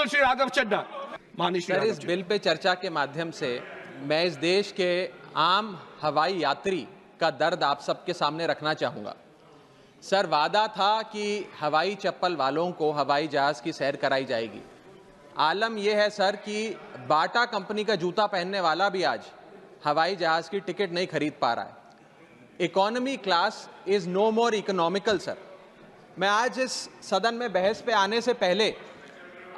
Honorable Shri Raghav Chadha. माननीय Shri sir, Raghav इस Chadha. Bill pay चर्चा के माध्यम से मैं इस देश के आम हवाई यात्री का दर्द आप सबके सामने रखना चाहूँगा। सर, वादा था कि हवाई चप्पल वालों को हवाई जहाज़ की सैर कराई जाएगी। आलम यह है सर कि बाटा कंपनी का जूता पहनने वाला भी आज हवाई जहाज़ की टिकट नहीं खरीद पा रहा है। Economy class is no more economical sir. मैं आज इस सदन में बहस पे आने से पहले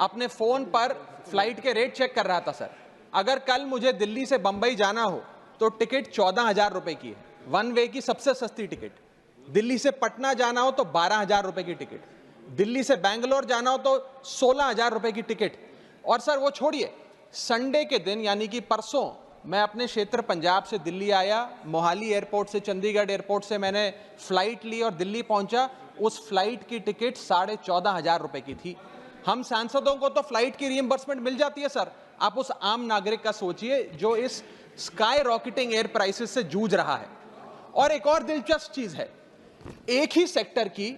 अपने फ़ोन पर फ्लाइट के रेट चेक कर रहा था सर। अगर कल मुझे दिल्ली से बंबई जाना हो तो टिकट 14,000 रुपये की है, वन वे की सबसे सस्ती टिकट। दिल्ली से पटना जाना हो तो 12,000 रुपये की टिकट, दिल्ली से बैंगलोर जाना हो तो 16,000 रुपये की टिकट। और सर वो छोड़िए, संडे के दिन यानी कि परसों मैं अपने क्षेत्र पंजाब से दिल्ली आया, मोहाली एयरपोर्ट से चंडीगढ़ एयरपोर्ट से मैंने फ़्लाइट ली और दिल्ली पहुंचा। उस फ्लाइट की टिकट 14,500 रुपये की थी। हम सांसदों को तो फ्लाइट की रीइंबर्समेंट मिल जाती है सर, आप उस आम नागरिक का सोचिए जो इस स्काई रॉकेटिंग एयर प्राइसेस से जूझ रहा है। और एक और दिलचस्प चीज है, एक ही सेक्टर की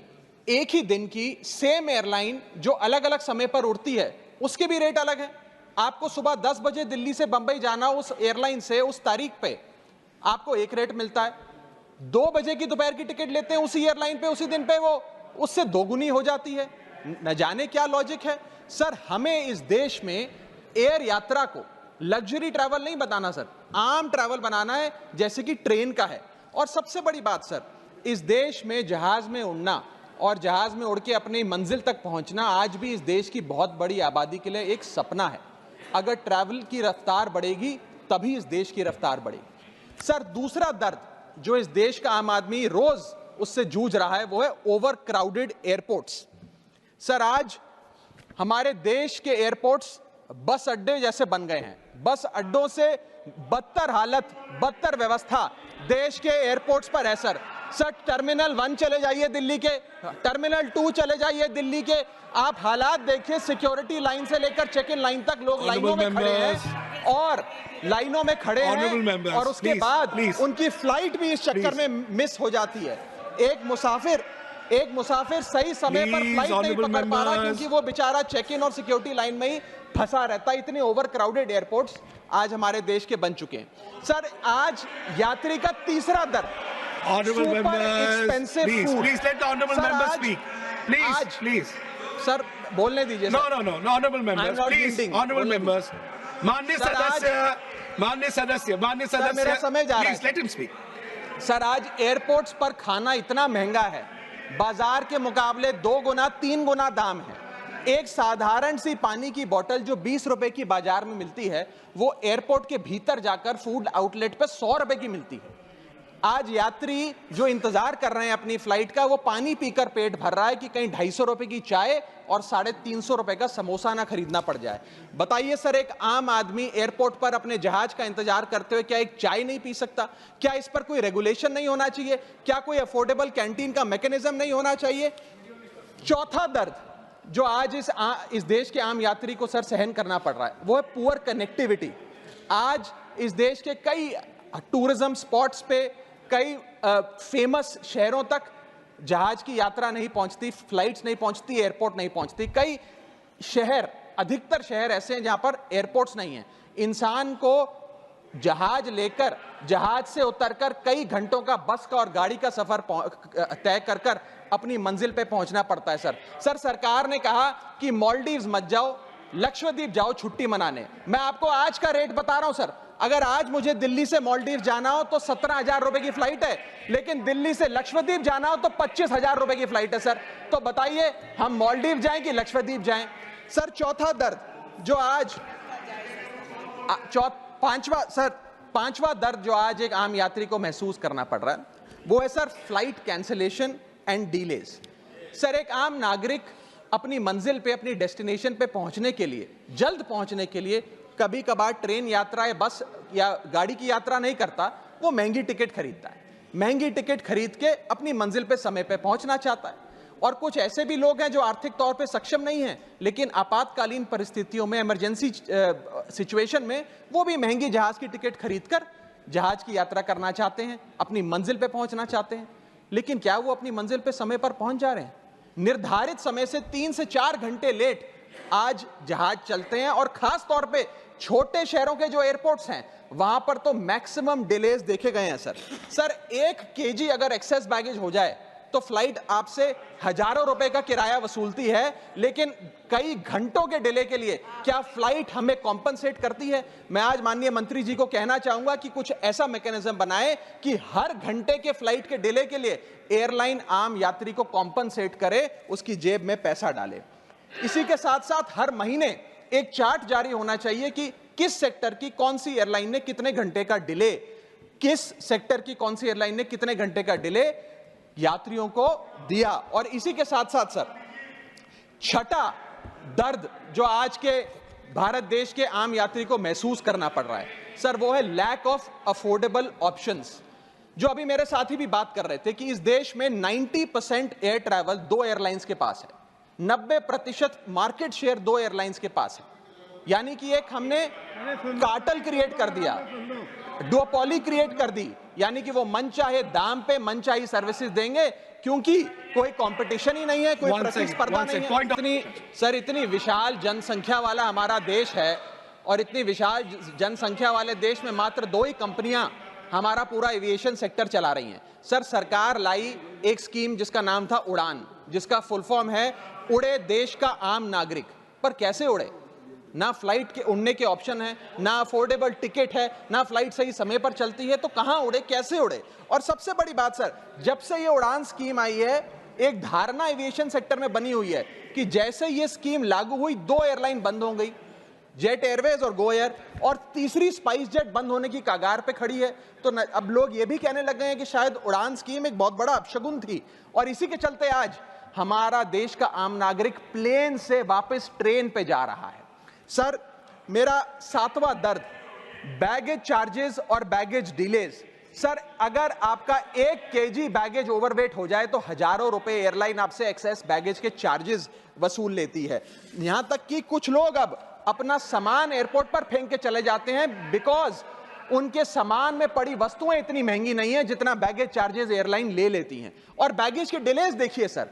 एक ही दिन की सेम एयरलाइन जो अलग अलग समय पर उड़ती है उसके भी रेट अलग है। आपको सुबह 10 बजे दिल्ली से बंबई जाना, उस एयरलाइन से उस तारीख पे आपको एक रेट मिलता है। 2 बजे की दोपहर की टिकट लेते हैं उसी एयरलाइन पे, उसी दिन पे वो उससे दोगुनी हो जाती है। न जाने क्या लॉजिक है सर। हमें इस देश में एयर यात्रा को लग्जरी ट्रैवल नहीं बनाना सर, आम ट्रैवल बनाना है जैसे कि ट्रेन का है। और सबसे बड़ी बात सर, इस देश में जहाज में उड़ना और जहाज में उड़ के अपनी मंजिल तक पहुंचना आज भी इस देश की बहुत बड़ी आबादी के लिए एक सपना है। अगर ट्रैवल की रफ्तार बढ़ेगी तभी इस देश की रफ्तार बढ़ेगी। सर, दूसरा दर्द जो इस देश का आम आदमी रोज उससे जूझ रहा है वो है ओवर क्राउडेड एयरपोर्ट्स। सर, आज हमारे देश के एयरपोर्ट्स बस अड्डे जैसे बन गए हैं। बस अड्डों से बदतर हालत, बदतर व्यवस्था देश के एयरपोर्ट्स पर है सर। सर, टर्मिनल 1 चले जाइए दिल्ली के, टर्मिनल 2 चले जाइए दिल्ली के, आप हालात देखिए। सिक्योरिटी लाइन से लेकर चेक इन लाइन तक लोग लाइनों में खड़े हैं और लाइनों में खड़े हैं और उसके बाद उनकी फ्लाइट भी इस चक्कर में मिस हो जाती है। एक मुसाफिर सही समय पर फ्लाइट नहीं पकड़ पा रहा क्योंकि वो बेचारा चेक इन और सिक्योरिटी लाइन में ही फंसा रहता है। इतने ओवर क्राउडेड एयरपोर्ट्स आज हमारे देश के बन चुके हैं। सर, आज यात्री का तीसरा दर्द, Honorable members, please let the honorable members speak. Please. Sir, बोलने दीजिए। No, honorable members, please, honorable members. माननीय सदस्य, मेरा समय जा रहा है। Please let him speak. Sir, आज एयरपोर्ट्स पर खाना इतना महंगा है, बाजार के मुकाबले 2 गुना 3 गुना दाम है। एक साधारण सी पानी की बोतल जो 20 रुपए की बाजार में मिलती है वो एयरपोर्ट के भीतर जाकर फूड आउटलेट पर 100 रुपए की मिलती है। आज यात्री जो इंतजार कर रहे हैं अपनी फ्लाइट का, वो पानी पीकर पेट भर रहा है कि कहीं 250 रुपए की चाय और 350 रुपए का समोसा ना खरीदना पड़ जाए। बताइए सर, एक आम आदमी एयरपोर्ट पर अपने जहाज का इंतजार करते हुए क्या एक चाय नहीं पी सकता? क्या इस पर कोई रेगुलेशन नहीं होना चाहिए? क्या कोई अफोर्डेबल कैंटीन का मैकेनिज्म नहीं होना चाहिए? चौथा दर्द जो आज इस देश के आम यात्री को सर सहन करना पड़ रहा है वो है पुअर कनेक्टिविटी। आज इस देश के कई टूरिज्म स्पॉट्स पे, कई फेमस शहरों तक जहाज की यात्रा नहीं पहुंचती, फ्लाइट्स नहीं पहुंचती, एयरपोर्ट नहीं पहुंचती। कई शहर, अधिकतर शहर ऐसे हैं जहां पर एयरपोर्ट्स नहीं हैं। इंसान को जहाज लेकर, जहाज से उतरकर कई घंटों का बस का और गाड़ी का सफर तय कर अपनी मंजिल पे पहुंचना पड़ता है सर। सरकार ने कहा कि मालदीव्स मत जाओ, लक्षद्वीप जाओ छुट्टी मनाने। मैं आपको आज का रेट बता रहा हूं सर। अगर आज मुझे दिल्ली से मालदीव जाना हो तो 17,000 रुपए की फ्लाइट है, लेकिन दिल्ली से लक्षद्वीप जाना हो तो 25,000 रुपए की फ्लाइट है सर। तो बताइए हम मालदीव जाएं कि लक्षद्वीप जाएं? सर, चौथा दर्द जो आज पांचवा दर्द जो आज एक आम यात्री को महसूस करना पड़ रहा है वो है sir flight cancellation and delays. Sir, एक आम नागरिक अपनी मंजिल पे, अपनी डेस्टिनेशन पे पहुंचने के लिए, जल्द पहुंचने के लिए कभी कभार ट्रेन यात्रा या बस या गाड़ी की यात्रा नहीं करता, वो महंगी टिकट खरीदता है। महंगी टिकट खरीद के अपनी मंजिल पे समय पे पहुंचना चाहता है। और कुछ ऐसे भी लोग हैं जो आर्थिक तौर पे सक्षम नहीं हैं, लेकिन आपातकालीन परिस्थितियों में, इमरजेंसी सिचुएशन में वो भी महंगी जहाज की टिकट खरीदकर जहाज की यात्रा करना चाहते हैं, अपनी मंजिल पे पहुंचना चाहते हैं। लेकिन क्या वो अपनी मंजिल पे समय पर पहुंच जा रहे हैं? निर्धारित समय से 3 से 4 घंटे लेट आज जहाज चलते हैं और खास तौर पे छोटे शहरों के जो एयरपोर्ट्स हैं वहां पर तो मैक्सिमम डिलेज देखे गए हैं सर 1 केजी अगर एक्सेस बैगेज हो जाए तो फ्लाइट आपसे हजारों रुपए का किराया वसूलती है, लेकिन कई घंटों के डिले के लिए क्या फ्लाइट हमें कॉम्पनसेट करती है? मैं आज माननीय मंत्री जी को कहना चाहूंगा कि कुछ ऐसा मैकेनिज्म बनाए कि हर घंटे के फ्लाइट के डिले के लिए एयरलाइन आम यात्री को कॉम्पनसेट करे, उसकी जेब में पैसा डाले। इसी के साथ साथ हर महीने एक चार्ट जारी होना चाहिए कि किस सेक्टर की कौन सी एयरलाइन ने कितने घंटे का डिले, किस सेक्टर की कौन सी एयरलाइन ने कितने घंटे का डिले यात्रियों को दिया। और इसी के साथ साथ सर छठा दर्द जो आज के भारत देश के आम यात्री को महसूस करना पड़ रहा है सर, वो है लैक ऑफ अफोर्डेबल ऑप्शंस। जो अभी मेरे साथी भी बात कर रहे थे कि इस देश में 90% एयर ट्रैवल 2 एयरलाइंस के पास है, 90% मार्केट शेयर 2 एयरलाइंस के पास है। यानी कि एक हमने कार्टेल क्रिएट कर दिया, डुओपोली क्रिएट कर दी, यानी कि वो मनचाहे दाम पे मनचाही सर्विसेज देंगे क्योंकि कोई कंपटीशन ही नहीं है, कोई प्रतिस्पर्धा नहीं है। इतनी विशाल जनसंख्या वाला हमारा देश है और इतनी विशाल जनसंख्या वाले देश में मात्र 2 ही कंपनियां हमारा पूरा एविएशन सेक्टर चला रही हैं। सर सरकार लाई एक स्कीम जिसका नाम था उड़ान, जिसका फुल फॉर्म है उड़े देश का आम नागरिक। पर कैसे उड़े? ना फ्लाइट के उड़ने के ऑप्शन है, ना अफोर्डेबल टिकट है, ना फ्लाइट सही समय पर चलती है, तो कहां उड़े, कैसे उड़े? और सबसे बड़ी बात सर, जब से ये उड़ान स्कीम आई है एक धारणा एविएशन सेक्टर में बनी हुई है कि जैसे ये स्कीम लागू हुई 2 एयरलाइन बंद हो गई, जेट एयरवेज और गो एयर, और तीसरी स्पाइस जेट बंद होने की कगार पे खड़ी है। तो अब लोग ये भी कहने लग गए हैं कि शायद उड़ान स्कीम एक बहुत बड़ा अपशगुन थी। और इसी के चलते आज हमारा देश का आम नागरिक प्लेन से वापस ट्रेन पे जा रहा है। सर मेरा 7वां दर्द बैगेज चार्जेस और बैगेज डिलेज। सर अगर आपका 1 केजी बैगेज ओवरवेट हो जाए तो हजारों रुपए एयरलाइन आपसे एक्सेस बैगेज के चार्जेस वसूल लेती है। यहां तक कि कुछ लोग अब अपना सामान एयरपोर्ट पर फेंक के चले जाते हैं बिकॉज उनके सामान में पड़ी वस्तुएं इतनी महंगी नहीं है जितना बैगेज चार्जेस एयरलाइन ले लेती हैं। और बैगेज के डिलेज देखिए सर,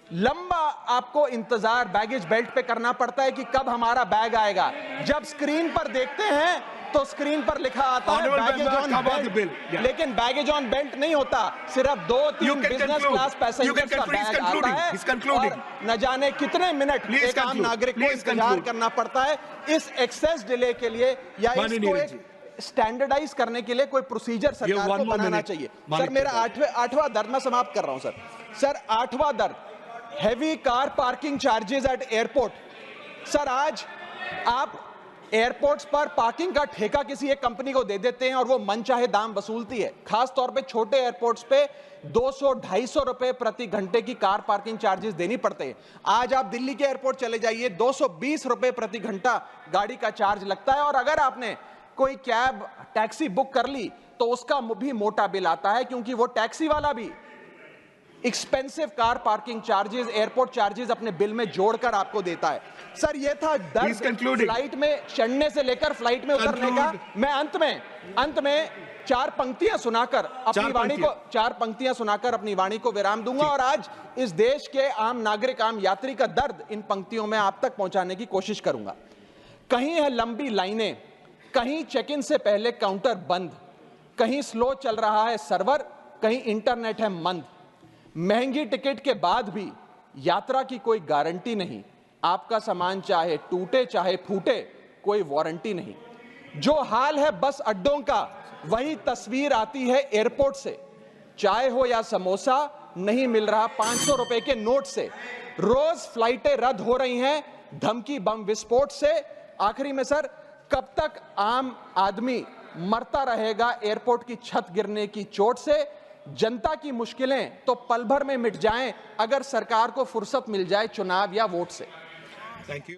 लंबा आपको इंतजार बैगेज बेल्ट पे करना पड़ता है कि कब हमारा बैग आएगा। जब स्क्रीन पर देखते हैं तो स्क्रीन पर लिखा आता है बैगेज ऑन बेल्ट, लेकिन बैगेज ऑन बेल्ट नहीं होता, सिर्फ 2-3 बिजनेस क्लास पैसेंजर्स का बैग आता है और न जाने कितने मिनट एक आम नागरिक को इंतजार करना पड़ता है इस एक्सेस डिले के लिए। या इसको एक स्टैंडर्डाइज करने के लिए कोई प्रोसीजर सरकार को बनाना चाहिए। सर मेरा 8वां दर्द मैं समाप्त कर रहा हूं सर 8वां दर्द heavy car parking charges eight airport. Sir आज आप एयरपोर्ट्स पर पार्किंग का ठेका किसी एक कंपनी को दे देते हैं और वो मनचाहे दाम वसूलती है। खास तौर पे छोटे एयरपोर्ट्स पे 200-250 रुपए प्रति घंटे की कार पार्किंग चार्जेस देनी पड़ते हैं। आज आप दिल्ली के एयरपोर्ट चले जाइए, 220 रुपए प्रति घंटा गाड़ी का चार्ज लगता है। और अगर आपने कोई कैब टैक्सी बुक कर ली तो उसका भी मोटा बिल आता है, क्योंकि वो टैक्सी वाला भी expensive car parking charges, airport charges अपने बिल में जोड़कर आपको देता है। सर ये था दर्द फ्लाइट में चढ़ने से लेकर फ्लाइट में उतरने का। मैं अंत में 4 पंक्तियां सुनाकर अपनी वाणी को विराम दूंगा और आज इस देश के आम नागरिक, आम यात्री का दर्द इन पंक्तियों में आप तक पहुंचाने की कोशिश करूंगा। कहीं है लंबी लाइनें, कहीं चेक इन से पहले काउंटर बंद, कहीं स्लो चल रहा है सर्वर, कहीं इंटरनेट है मंद। महंगी टिकट के बाद भी यात्रा की कोई गारंटी नहीं, आपका सामान चाहे टूटे चाहे फूटे कोई वारंटी नहीं। जो हाल है बस अड्डों का वही तस्वीर आती है एयरपोर्ट से। चाय हो या समोसा नहीं मिल रहा 500 रुपए के नोट से। रोज फ्लाइटें रद्द हो रही हैं धमकी बम विस्फोट से। आखिरी में सर, कब तक आम आदमी मरता रहेगा एयरपोर्ट की छत गिरने की चोट से? जनता की मुश्किलें तो पल भर में मिट जाएं अगर सरकार को फुर्सत मिल जाए चुनाव या वोट से। Thank you.